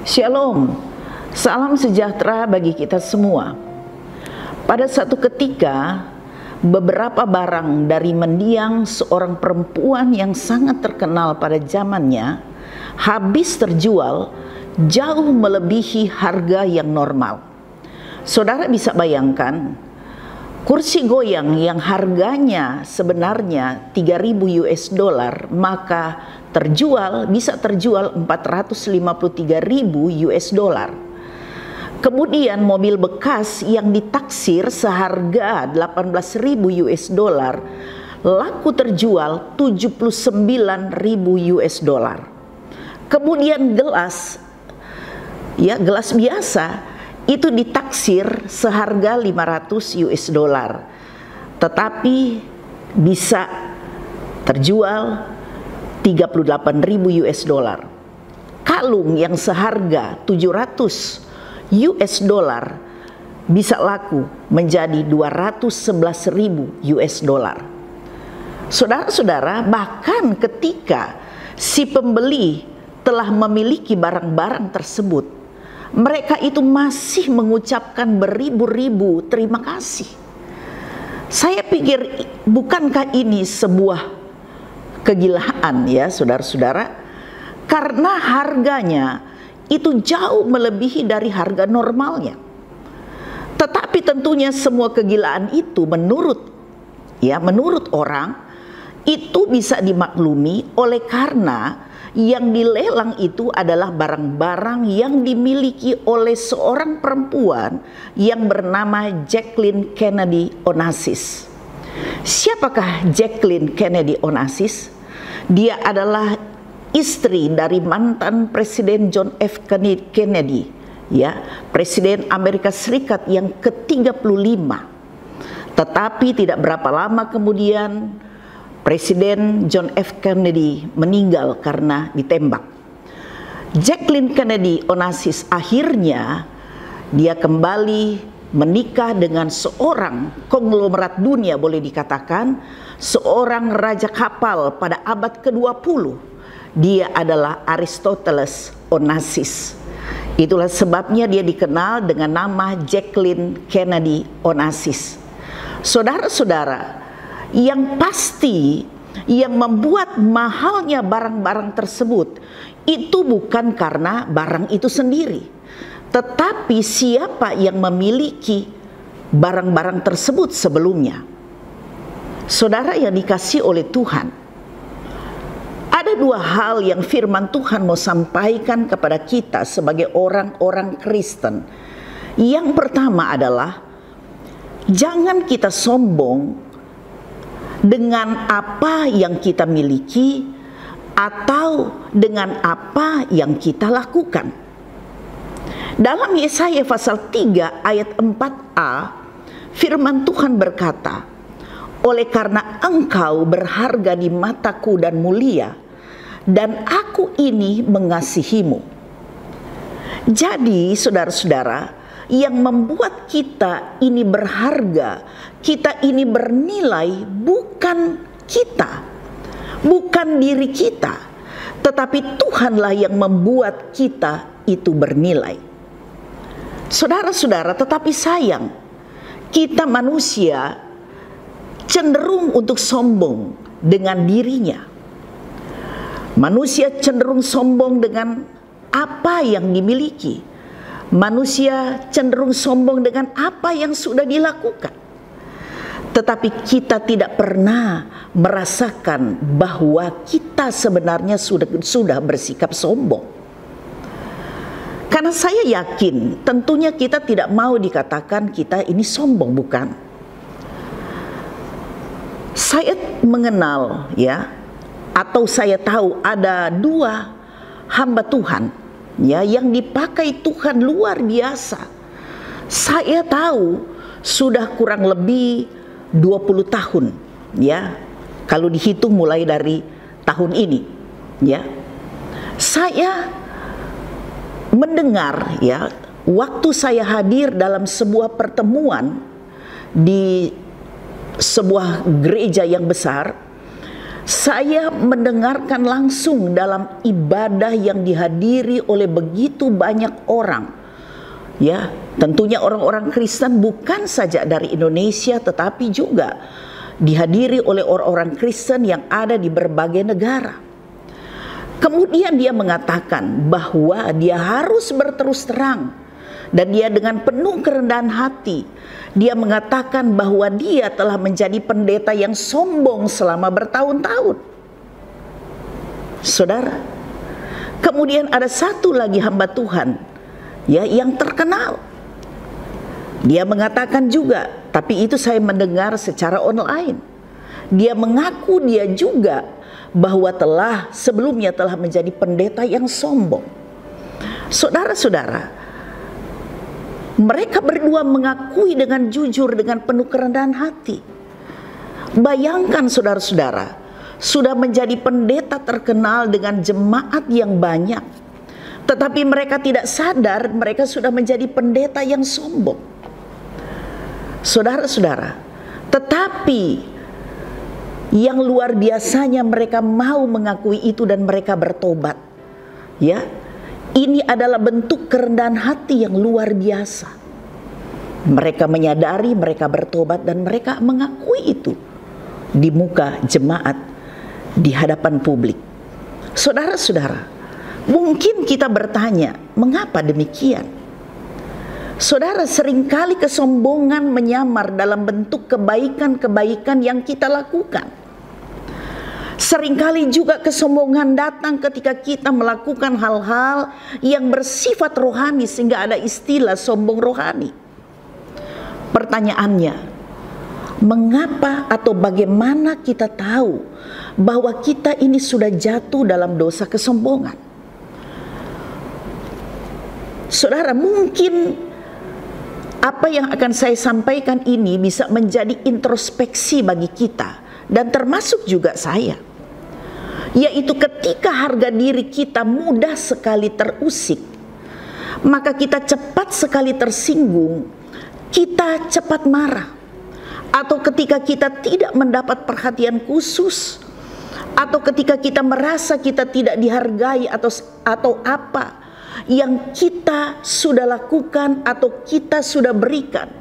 Shalom, salam sejahtera bagi kita semua. Pada satu ketika, beberapa barang dari mendiang seorang perempuan yang sangat terkenal pada zamannya habis terjual jauh melebihi harga yang normal. Saudara bisa bayangkan, kursi goyang yang harganya sebenarnya 3.000 US dollar maka bisa terjual 453.000 US dollar. Kemudian mobil bekas yang ditaksir seharga 18.000 US dollar laku terjual 79.000 US dollar. Kemudian gelas biasa itu ditaksir seharga 500 US dollar, tetapi bisa terjual 38.000 US dollar. Kalung yang seharga 700 US dollar bisa laku menjadi 211.000 US dollar. Saudara-saudara, bahkan ketika si pembeli telah memiliki barang-barang tersebut, mereka itu masih mengucapkan beribu-ribu terima kasih. Saya pikir, bukankah ini sebuah kegilaan ya saudara-saudara? Karena harganya itu jauh melebihi dari harga normalnya. Tetapi tentunya semua kegilaan itu menurut orang itu bisa dimaklumi oleh karena yang dilelang itu adalah barang-barang yang dimiliki oleh seorang perempuan yang bernama Jacqueline Kennedy Onassis. Siapakah Jacqueline Kennedy Onassis? Dia adalah istri dari mantan Presiden John F. Kennedy, ya, Presiden Amerika Serikat yang ke-35. Tetapi tidak berapa lama kemudian Presiden John F. Kennedy meninggal karena ditembak. Jacqueline Kennedy Onassis akhirnya dia kembali menikah dengan seorang konglomerat dunia, boleh dikatakan seorang raja kapal pada abad ke-20. Dia adalah Aristoteles Onassis. Itulah sebabnya dia dikenal dengan nama Jacqueline Kennedy Onassis. Saudara-saudara, yang pasti yang membuat mahalnya barang-barang tersebut itu bukan karena barang itu sendiri, tetapi siapa yang memiliki barang-barang tersebut sebelumnya. Saudara yang dikasihi oleh Tuhan, ada dua hal yang firman Tuhan mau sampaikan kepada kita sebagai orang-orang Kristen. Yang pertama adalah, jangan kita sombong dengan apa yang kita miliki atau dengan apa yang kita lakukan. Dalam Yesaya pasal 3 ayat 4a, firman Tuhan berkata, "Oleh karena engkau berharga di mataku dan mulia, dan aku ini mengasihimu." Jadi saudara-saudara, yang membuat kita ini berharga, kita ini bernilai, bukan kita, bukan diri kita, tetapi Tuhanlah yang membuat kita itu bernilai. Saudara-saudara, tetapi sayang, kita manusia cenderung untuk sombong dengan dirinya. Manusia cenderung sombong dengan apa yang dimiliki. Manusia cenderung sombong dengan apa yang sudah dilakukan. Tetapi kita tidak pernah merasakan bahwa kita sebenarnya sudah bersikap sombong. Karena saya yakin tentunya kita tidak mau dikatakan kita ini sombong, bukan? Saya mengenal atau saya tahu ada dua hamba Tuhan yang dipakai Tuhan luar biasa. Saya tahu sudah kurang lebih 20 tahun kalau dihitung mulai dari tahun ini. Saya mendengar waktu saya hadir dalam sebuah pertemuan di sebuah gereja yang besar, Saya mendengarkan langsung dalam ibadah yang dihadiri oleh begitu banyak orang. Ya, tentunya orang-orang Kristen bukan saja dari Indonesia, tetapi juga dihadiri oleh orang-orang Kristen yang ada di berbagai negara. Kemudian dia mengatakan bahwa dia harus berterus terang, dan dia dengan penuh kerendahan hati dia mengatakan bahwa dia telah menjadi pendeta yang sombong selama bertahun-tahun. Saudara, kemudian ada satu lagi hamba Tuhan ya yang terkenal. Dia mengatakan juga, tapi itu saya mendengar secara online. Dia mengaku dia juga bahwa sebelumnya telah menjadi pendeta yang sombong. Saudara-saudara, mereka berdua mengakui dengan jujur, dengan penuh kerendahan hati. Bayangkan saudara-saudara, sudah menjadi pendeta terkenal dengan jemaat yang banyak, tetapi mereka tidak sadar mereka sudah menjadi pendeta yang sombong. Saudara-saudara, tetapi yang luar biasanya mereka mau mengakui itu dan mereka bertobat. Ya, ini adalah bentuk kerendahan hati yang luar biasa. Mereka menyadari, mereka bertobat dan mereka mengakui itu di muka jemaat, di hadapan publik. Saudara-saudara, mungkin kita bertanya, mengapa demikian? Saudara, seringkali kesombongan menyamar dalam bentuk kebaikan-kebaikan yang kita lakukan. Seringkali juga kesombongan datang ketika kita melakukan hal-hal yang bersifat rohani, sehingga ada istilah sombong rohani. Pertanyaannya, mengapa atau bagaimana kita tahu bahwa kita ini sudah jatuh dalam dosa kesombongan? Saudara, mungkin apa yang akan saya sampaikan ini bisa menjadi introspeksi bagi kita, dan termasuk juga saya, yaitu ketika harga diri kita mudah sekali terusik, maka kita cepat sekali tersinggung, kita cepat marah, atau ketika kita tidak mendapat perhatian khusus, atau ketika kita merasa kita tidak dihargai atau apa yang kita sudah lakukan atau kita sudah berikan,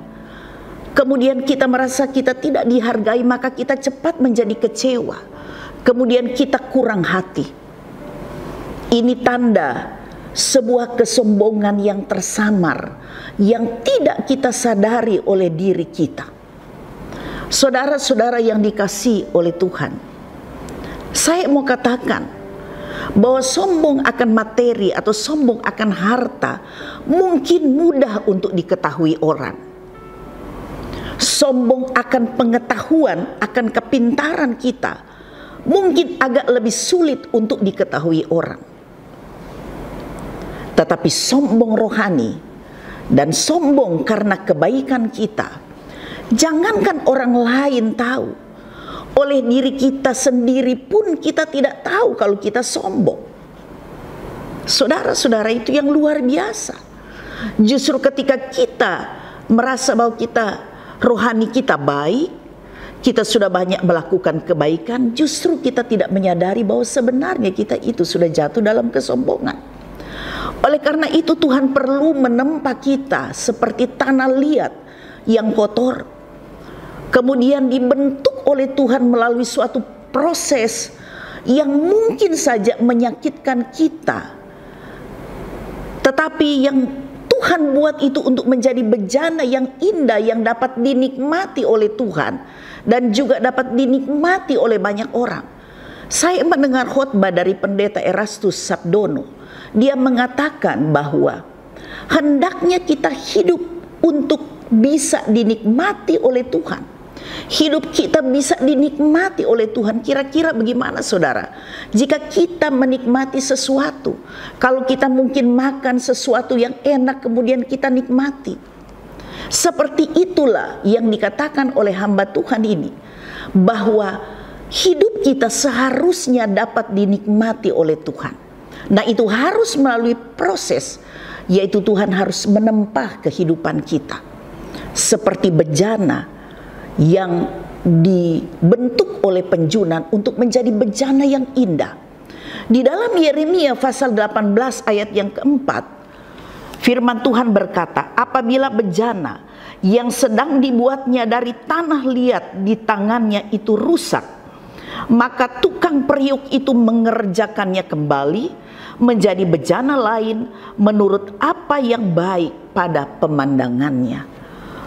kemudian kita merasa kita tidak dihargai, maka kita cepat menjadi kecewa. Kemudian kita kurang hati. Ini tanda sebuah kesombongan yang tersamar, yang tidak kita sadari oleh diri kita. Saudara-saudara yang dikasihi oleh Tuhan, saya mau katakan bahwa sombong akan materi atau sombong akan harta mungkin mudah untuk diketahui orang. Sombong akan pengetahuan, akan kepintaran kita mungkin agak lebih sulit untuk diketahui orang. Tetapi sombong rohani dan sombong karena kebaikan kita, jangankan orang lain tahu, oleh diri kita sendiri pun kita tidak tahu kalau kita sombong. Saudara-saudara, itu yang luar biasa. Justru ketika kita merasa bahwa rohani kita baik, kita sudah banyak melakukan kebaikan, justru kita tidak menyadari bahwa sebenarnya kita itu sudah jatuh dalam kesombongan. Oleh karena itu Tuhan perlu menempa kita seperti tanah liat yang kotor, kemudian dibentuk oleh Tuhan melalui suatu proses yang mungkin saja menyakitkan kita, tetapi yang Tuhan buat itu untuk menjadi bejana yang indah, yang dapat dinikmati oleh Tuhan dan juga dapat dinikmati oleh banyak orang. Saya mendengar khotbah dari pendeta Erastus Sabdono. Dia mengatakan bahwa hendaknya kita hidup untuk bisa dinikmati oleh Tuhan. Hidup kita bisa dinikmati oleh Tuhan. Kira-kira bagaimana saudara? Jika kita menikmati sesuatu, kalau kita mungkin makan sesuatu yang enak kemudian kita nikmati. Seperti itulah yang dikatakan oleh hamba Tuhan ini, bahwa hidup kita seharusnya dapat dinikmati oleh Tuhan. Nah, itu harus melalui proses, yaitu Tuhan harus menempa kehidupan kita seperti bejana yang dibentuk oleh penjunan untuk menjadi bejana yang indah. Di dalam Yeremia pasal 18 ayat yang keempat, firman Tuhan berkata, apabila bejana yang sedang dibuatnya dari tanah liat di tangannya itu rusak, maka tukang periuk itu mengerjakannya kembali menjadi bejana lain menurut apa yang baik pada pemandangannya.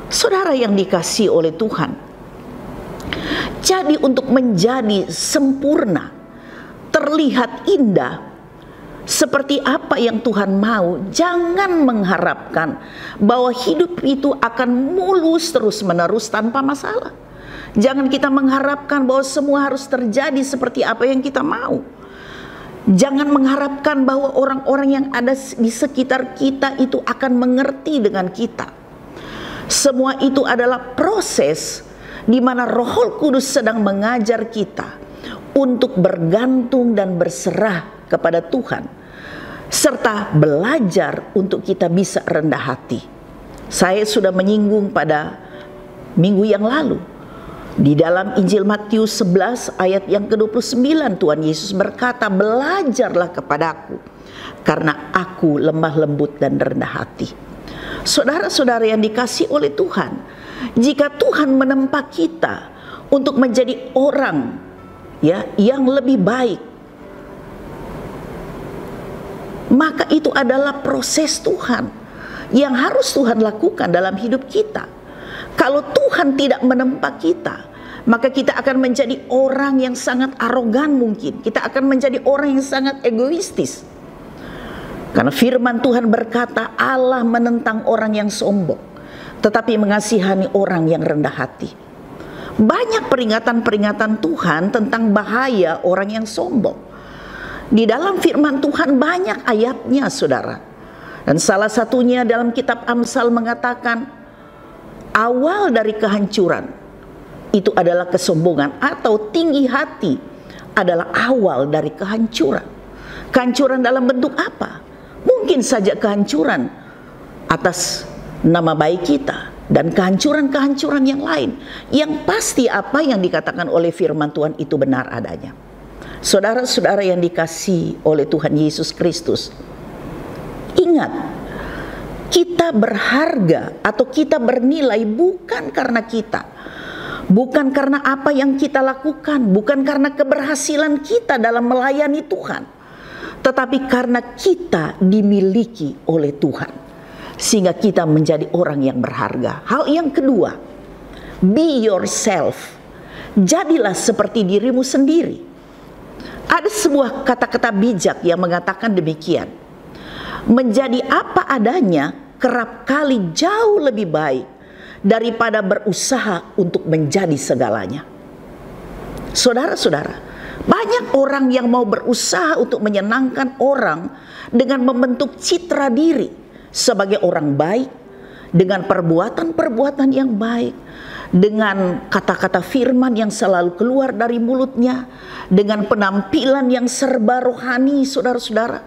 Saudara yang dikasihi oleh Tuhan, jadi untuk menjadi sempurna, terlihat indah, seperti apa yang Tuhan mau, jangan mengharapkan bahwa hidup itu akan mulus terus-menerus tanpa masalah. Jangan kita mengharapkan bahwa semua harus terjadi seperti apa yang kita mau. Jangan mengharapkan bahwa orang-orang yang ada di sekitar kita itu akan mengerti dengan kita. Semua itu adalah proses di mana Roh Kudus sedang mengajar kita untuk bergantung dan berserah kepada Tuhan, serta belajar untuk kita bisa rendah hati. Saya sudah menyinggung pada minggu yang lalu, di dalam Injil Matius 11 ayat yang ke-29, Tuhan Yesus berkata, belajarlah kepadaku karena aku lemah lembut dan rendah hati. Saudara-saudara yang dikasihi oleh Tuhan, jika Tuhan menempa kita untuk menjadi orang yang lebih baik, maka itu adalah proses Tuhan yang harus Tuhan lakukan dalam hidup kita. Kalau Tuhan tidak menempa kita, maka kita akan menjadi orang yang sangat arogan mungkin. Kita akan menjadi orang yang sangat egoistis. Karena firman Tuhan berkata, Allah menentang orang yang sombong, tetapi mengasihani orang yang rendah hati. Banyak peringatan-peringatan Tuhan tentang bahaya orang yang sombong. Di dalam firman Tuhan banyak ayatnya, saudara. Dan salah satunya dalam kitab Amsal mengatakan, awal dari kehancuran itu adalah kesombongan, atau tinggi hati adalah awal dari kehancuran. Kehancuran dalam bentuk apa? Mungkin saja kehancuran atas nama baik kita dan kehancuran-kehancuran yang lain. Yang pasti apa yang dikatakan oleh firman Tuhan itu benar adanya. Saudara-saudara yang dikasihi oleh Tuhan Yesus Kristus, ingat, kita berharga atau kita bernilai bukan karena kita, bukan karena apa yang kita lakukan, bukan karena keberhasilan kita dalam melayani Tuhan, tetapi karena kita dimiliki oleh Tuhan, sehingga kita menjadi orang yang berharga. Hal yang kedua, be yourself. Jadilah seperti dirimu sendiri. Ada sebuah kata-kata bijak yang mengatakan demikian, menjadi apa adanya kerap kali jauh lebih baik daripada berusaha untuk menjadi segalanya. Saudara-saudara, banyak orang yang mau berusaha untuk menyenangkan orang dengan membentuk citra diri sebagai orang baik, dengan perbuatan-perbuatan yang baik, dengan kata-kata firman yang selalu keluar dari mulutnya, dengan penampilan yang serba rohani, saudara-saudara,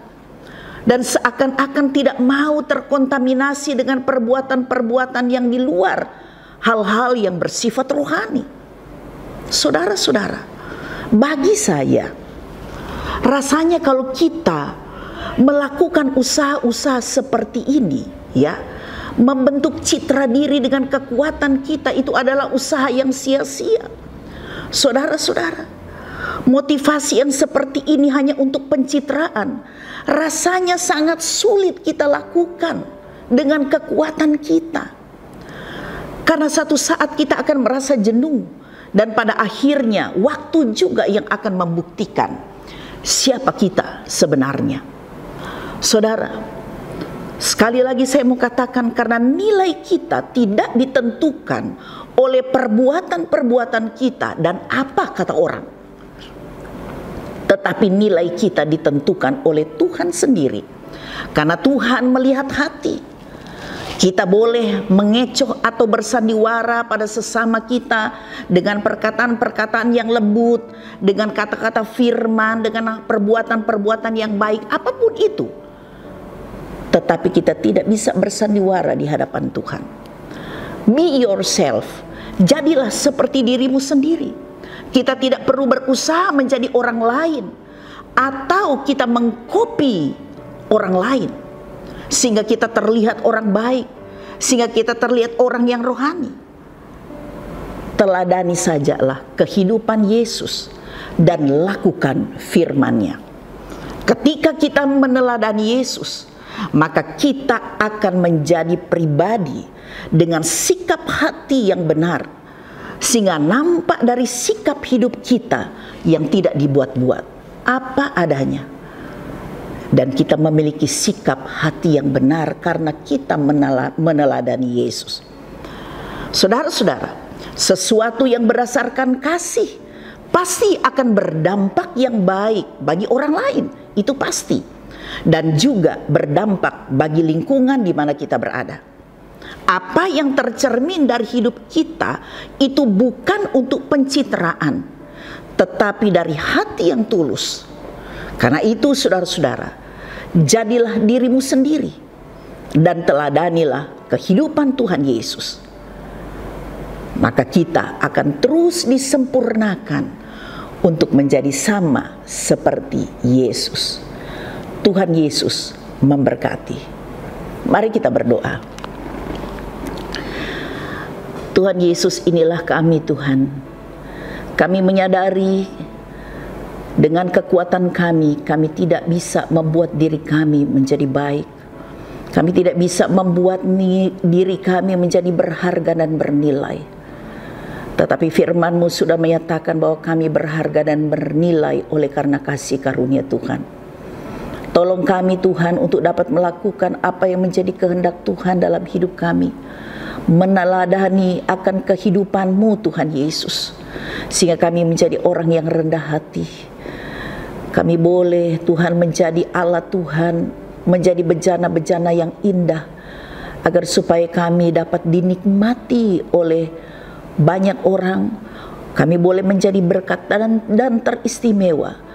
dan seakan-akan tidak mau terkontaminasi dengan perbuatan-perbuatan yang di luar hal-hal yang bersifat rohani. Saudara-saudara, bagi saya rasanya kalau kita melakukan usaha-usaha seperti ini, membentuk citra diri dengan kekuatan kita, itu adalah usaha yang sia-sia. Saudara-saudara, motivasi yang seperti ini hanya untuk pencitraan, rasanya sangat sulit kita lakukan dengan kekuatan kita. Karena satu saat kita akan merasa jenuh, dan pada akhirnya waktu juga yang akan membuktikan siapa kita sebenarnya. Saudara, sekali lagi saya mau katakan, karena nilai kita tidak ditentukan oleh perbuatan-perbuatan kita dan apa kata orang, tetapi nilai kita ditentukan oleh Tuhan sendiri. Karena Tuhan melihat hati. Kita boleh mengecoh atau bersandiwara pada sesama kita dengan perkataan-perkataan yang lembut, dengan kata-kata firman, dengan perbuatan-perbuatan yang baik, apapun itu. Tetapi kita tidak bisa bersandiwara di hadapan Tuhan. Be yourself. Jadilah seperti dirimu sendiri. Kita tidak perlu berusaha menjadi orang lain atau kita mengkopi orang lain sehingga kita terlihat orang baik, sehingga kita terlihat orang yang rohani. Teladani sajalah kehidupan Yesus dan lakukan firman-Nya. Ketika kita meneladani Yesus, maka kita akan menjadi pribadi dengan sikap hati yang benar, sehingga nampak dari sikap hidup kita yang tidak dibuat-buat, apa adanya. Dan kita memiliki sikap hati yang benar karena kita meneladani Yesus. Saudara-saudara, sesuatu yang berdasarkan kasih pasti akan berdampak yang baik bagi orang lain, itu pasti. Dan juga berdampak bagi lingkungan di mana kita berada. Apa yang tercermin dari hidup kita itu bukan untuk pencitraan, tetapi dari hati yang tulus. Karena itu saudara-saudara, jadilah dirimu sendiri dan teladanilah kehidupan Tuhan Yesus. Maka kita akan terus disempurnakan untuk menjadi sama seperti Yesus. Tuhan Yesus memberkati. Mari kita berdoa. Tuhan Yesus, inilah kami Tuhan. Kami menyadari dengan kekuatan kami tidak bisa membuat diri kami menjadi baik. Kami tidak bisa membuat diri kami menjadi berharga dan bernilai. Tetapi firman-Mu sudah menyatakan bahwa kami berharga dan bernilai oleh karena kasih karunia Tuhan. Tolong kami Tuhan untuk dapat melakukan apa yang menjadi kehendak Tuhan dalam hidup kami. Meneladani akan kehidupan-Mu Tuhan Yesus. Sehingga kami menjadi orang yang rendah hati. Kami boleh Tuhan menjadi alat Tuhan, menjadi bejana-bejana yang indah. Agar supaya kami dapat dinikmati oleh banyak orang. Kami boleh menjadi berkat dan teristimewa.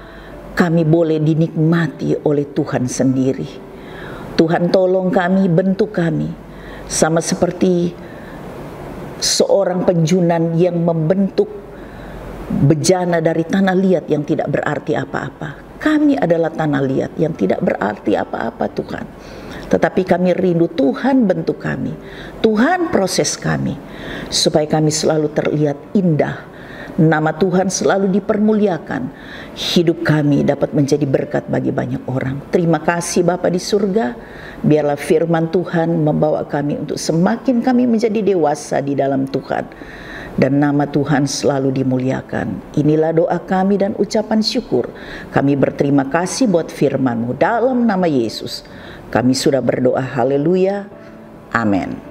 Kami boleh dinikmati oleh Tuhan sendiri. Tuhan tolong kami, bentuk kami. Sama seperti seorang penjunan yang membentuk bejana dari tanah liat yang tidak berarti apa-apa. Kami adalah tanah liat yang tidak berarti apa-apa Tuhan. Tetapi kami rindu Tuhan bentuk kami. Tuhan proses kami. Supaya kami selalu terlihat indah. Nama Tuhan selalu dipermuliakan. Hidup kami dapat menjadi berkat bagi banyak orang. Terima kasih Bapa di surga. Biarlah firman Tuhan membawa kami untuk semakin kami menjadi dewasa di dalam Tuhan. Dan nama Tuhan selalu dimuliakan. Inilah doa kami dan ucapan syukur. Kami berterima kasih buat firman-Mu dalam nama Yesus. Kami sudah berdoa. Haleluya. Amin.